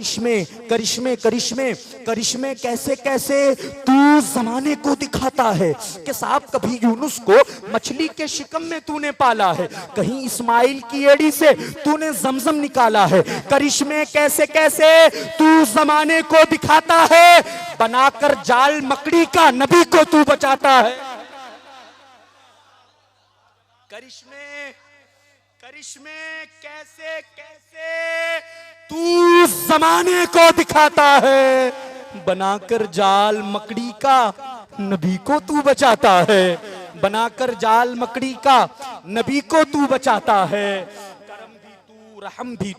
करिश्मे करिश्मे करिश्मे करिश्मे कैसे कैसे तू जमाने को दिखाता है कि साहब कभी यूनुस को मछली के शिकम में तूने पाला है, कहीं इस्माइल की एड़ी से तूने जमजम निकाला है। करिश्मे कैसे कैसे तू जमाने को दिखाता है, बनाकर जाल मकड़ी का नबी को तू बचाता है। करिश्मे करिश्मे कैसे कैसे तू जमाने को दिखाता है, बनाकर जाल मकड़ी का नबी को तू बचाता है। बनाकर जाल मकड़ी का नबी को तू बचाता है। करम भी तू रहम भी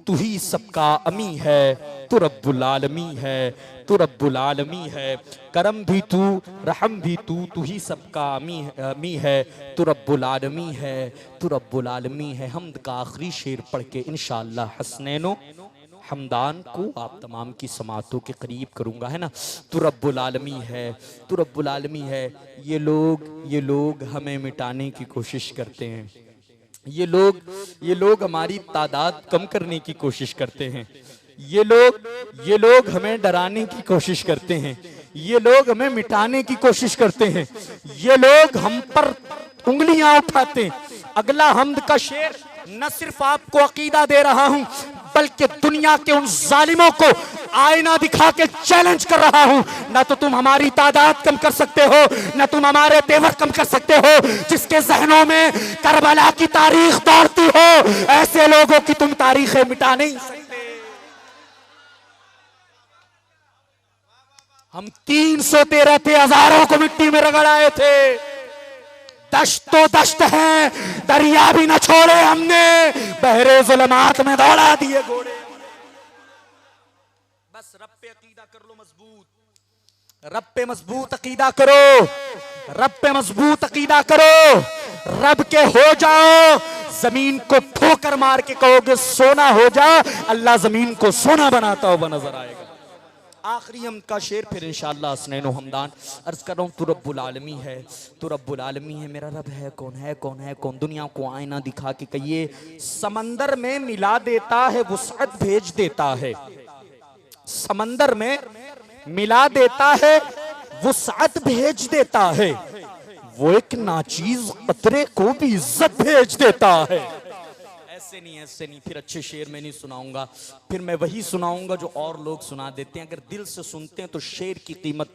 तू ही सबका अमी है, तू रब्बुल आलमी है, तू रब्बुल आलमी है। करम भी तू रहम भी तू ही सबका अमी है, तू रब्बुल आलमी है, तू रब्बुल आलमी है। हमद का आखिरी शेर पढ़ के इंशाअल्लाह हसनैनो हमदान को आप तमाम की समातों के करीब करूंगा, है ना। तू रब्बुल आलमी है, तू रब्बुल आलमी है। ये लोग हमें मिटाने की कोशिश करते हैं, ये लोग हमारी तादाद कम करने की कोशिश करते हैं, ये लोग हमें डराने की कोशिश करते हैं, ये लोग हमें मिटाने की कोशिश करते हैं, ये लोग हम पर उंगलियां उठाते हैं। अगला हमद का शेर न सिर्फ आपको अकीदा दे रहा हूं, बल्कि दुनिया के उन जालिमों को आईना दिखा के चैलेंज कर रहा हूं। ना तो तुम हमारी तादाद कम कर सकते हो, ना तुम हमारे तेवर कम कर सकते हो। जिसके जहनों में करबला की तारीख दौड़ती हो, ऐसे लोगों की तुम तारीखें मिटा नहीं सकते। हम 313 थे, हजारों को मिट्टी में रगड़ आए थे। दश्त तो दश्त है, दरिया भी न छोड़े हमने, बहरे जुल्मात में दौड़ा दिए घोड़े। बस रब पे अकीदा कर लो मजबूत, रब पे मजबूत अकीदा करो, रब पे मजबूत अकीदा करो, रब के हो जाओ। जमीन को ठोकर मार के कहोगे सोना हो जा, अल्लाह जमीन को सोना बनाता हुआ नजर आएगा। आखिरी हम का शेर फिर इंशाअल्लाह हसनैनो हमदान अर्ज कर रहा हूँ। तू रब्बुल आलमी है, तू रब्बुल आलमी है। मेरा रब है कौन, है कौन, है कौन। दुनिया को आईना दिखा के कहिए समंदर में मिला देता है, वुसअत भेज देता है। समंदर में मिला देता है, वुसअत भेज देता है। वो एक नाचीज कतरे को भी इज्जत भेज देता है। ऐसे नहीं, फिर अच्छे शेर में नहीं सुनाऊंगा, फिर मैं वही सुनाऊंगा जो और लोग सुना देते हैं। अगर दिल से सुनते हैं तो शेर की कीमत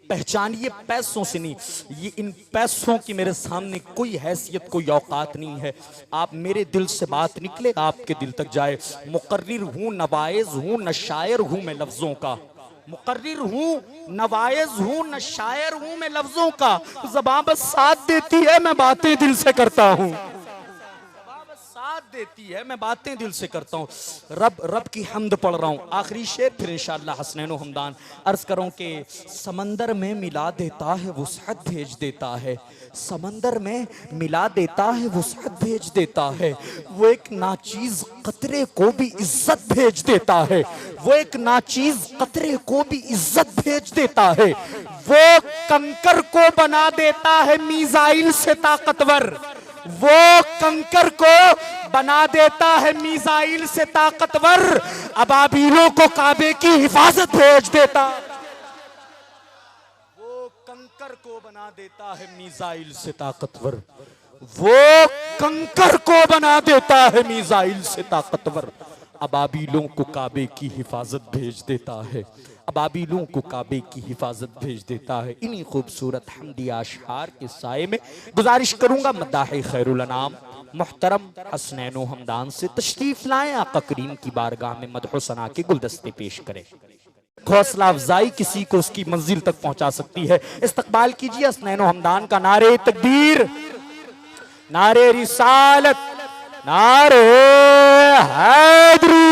पहचानिए, पैसों से नहीं। ये इन पैसों की मेरे सामने कोई हैसियत, कोई औकात नहीं है। आप मेरे दिल से बात निकले, आपके दिल तक जाए। मुकर्रिर हूँ, नवाइज हूँ, न शायर हूँ मैं लफ्जों का। मुकर्रिर हूँ, नवाइज हूँ, न शायर हूँ मैं लफ्जों का। ज़बान बस साथ देती है, मैं बातें दिल से करता हूँ। देती है, मैं बातें दिल से करता हूँ। रब की हम्द पढ़ रहा हूँ। आखिरी शेर फिर इंशाअल्लाह हसनैनो हमदान अर्ज करूँ कि समंदर में मिला देता है, वुसअत भेज देता है। समंदर में मिला देता है, वुसअत भेज देता है। वो एक नाचीज कतरे को भी इज्जत भेज देता है। वो एक नाचीज कतरे को भी इज्जत भेज देता है। वो कंकर को बना देता है मीज़ाइल से ताकतवर। वो कंकर को बना देता है मीज़ाइल से ताकतवर। अबाबीलों को काबे की हिफाजत भेज देता। वो कंकर को बना देता है मीज़ाइल से ताकतवर। वो कंकर को बना देता है मीज़ाइल से ताकतवर। अबाबीलों को काबे की हिफाजत भेज देता है। अबाबीलों को काबे की हिफाजत भेज देता है। इन्हीं खूबसूरत हम्दी अशआर के साए में गुजारिश करूंगा मदाह खैरुल अनाम मुहतरम हसनैनो हमदान से तशरीफ लाएं, आका करीम की बारगाह में मदह सना के गुलदस्ते पेश करें। हौसला अफजाई किसी को उसकी मंजिल तक पहुंचा सकती है। इस्तकबाल कीजिए हसनैनो हमदान का। नारे तकबीर, नारे रिसालत, नारे हैदरी।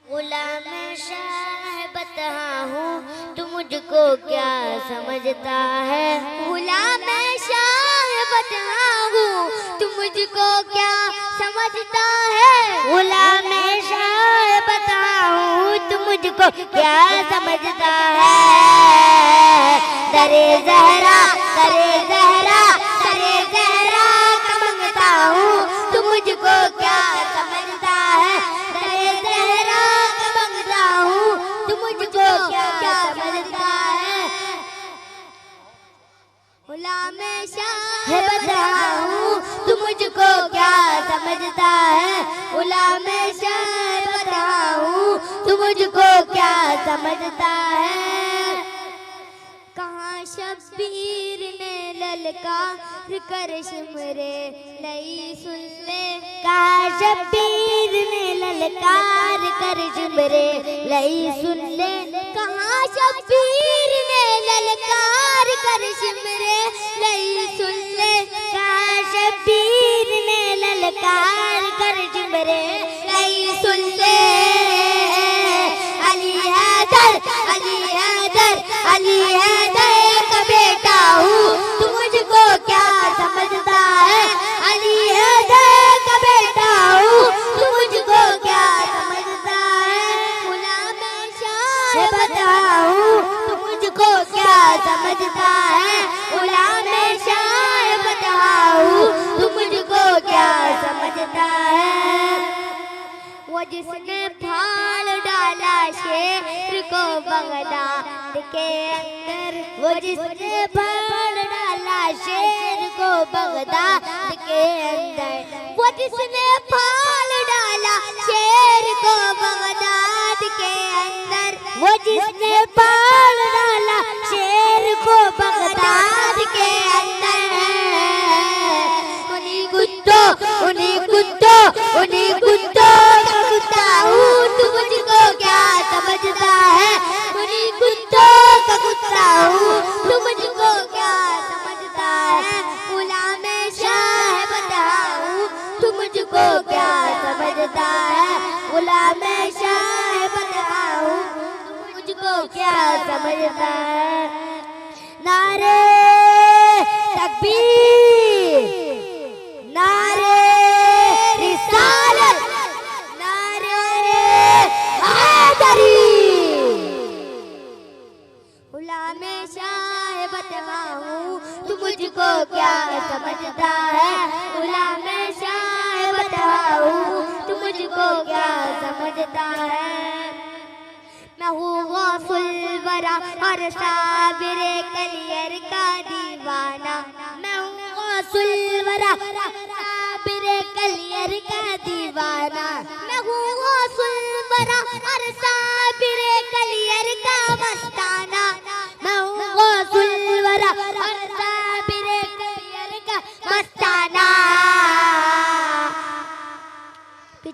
गुलाम शाह बता हूँ, तू मुझको क्या समझता है। गुलाम शाह बता हूँ, तू मुझको क्या समझता है। गुलाम शाह बता हूँ, तू मुझको क्या समझता है। दरे ज़हरा, दरे ज़हरा, दरे ज़हरा का मंगता हूँ, तू मुझको क्या समझता है। दरे ज़हरा समझता है, गुलाम शाह बताऊं तू मुझको क्या समझता है। कहाँ शब्बीर ने ललकार कर शिमरे लई सुन ले, कहाँ शब्बीर ने ललकार कर शिमरे लई सुन ले, कहाँ शब्बीर ने ललकार कर शिमरे लई सुन ले, कहाँ शब्बीर ने ललकार कर शिमरे लई सुन ले। अली हैदर, अली हैदर, अली हैदर का बेटा हूँ तू मुझको क्या समझता है, अली हैदर का बेटा हूँ तू मुझको क्या समझता है। गुलाम शाह बताऊं तू मुझको क्या समझता है, गुलाम शाह बताऊं तू मुझको क्या समझता है। वो जिसने फाड़ डाला शेर को बगदाद के अंदर, वो जिसने फाड़ डाला शेर को बगदाद के अंदर, वो जिसने फाड़ डाला शेर को बगदाद के अंदर, वो जिसने फाड़ डाला शेर को बगदाद के अंदर। उन्हीं कुत्तों, उन्हीं कुत्तों, उन्हीं कुत्तों का कुत्ता हूँ तू मुझको क्या समझता है, उन्हीं कुत्तों का कुत्ता हूँ तू मुझको क्या समझता है। गुलाम शाह बताऊं तू मुझको क्या समझता है, गुलाम शाह बताऊं तू मुझको क्या समझता है। नारे तकबीर, नारे रिसालत, नारे हैदरी। गुलाम शाह बताऊं तू मुझको क्या समझता है, गुलाम शाह बताऊं तू मुझको क्या समझता है। मैं हूँ गौसुल वरा और साबिरे कलियर का दीवाना, मैं हूँ गौसुल वरा साबिरे कलियर का दीवाना, मैं हूँ गौसुल वरा और साबिरे कलियर का मस्ताना, मैं हूँ गौसुल वरा और साबिरे कलियर का मस्ताना।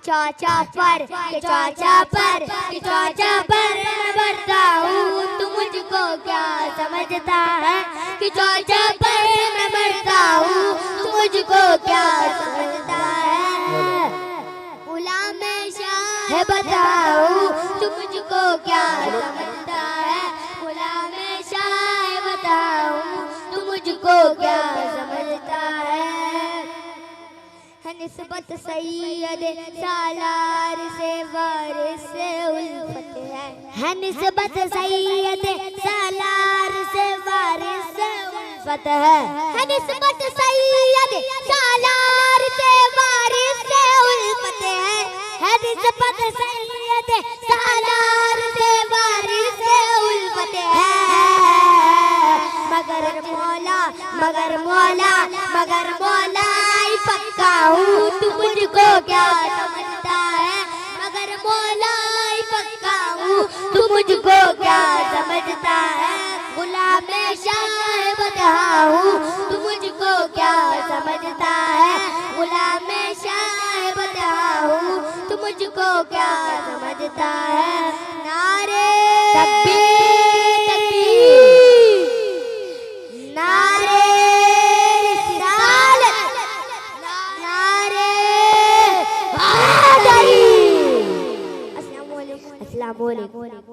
चौचा पर, चौचा पर, चौचा पर मैं बढ़ता हूँ तू मुझको क्या समझता है, कि चौचा पर मैं बढ़ता हूँ तू मुझको क्या समझता है। गुलाम शाह बताऊँ तू मुझको क्या समझता है, गुलाम शाह बताऊँ तू मुझको क्या समझता है। निस्बत सैयद सालार से वारिस से उल्फत है, निस्बत सैयद सालार से वारिस से उल्फत है, निस्बत सैयद सालार से वारिस से उल्फत है, निस्बत सैयद सालार से वारिस से उल्फत है। मगर मौला, मगर मौला, मगर मौला पक्का हूँ तू मुझको क्या समझता है, मगर मौला पक्का हूँ तू मुझको क्या समझता है। गुलाम शाह बताऊं तू मुझको क्या समझता है, गुलाम शाह बताऊं तू मुझको क्या समझता है। नारे तकबीर, तकबीर, नारे अस्सलाम वालेकुम।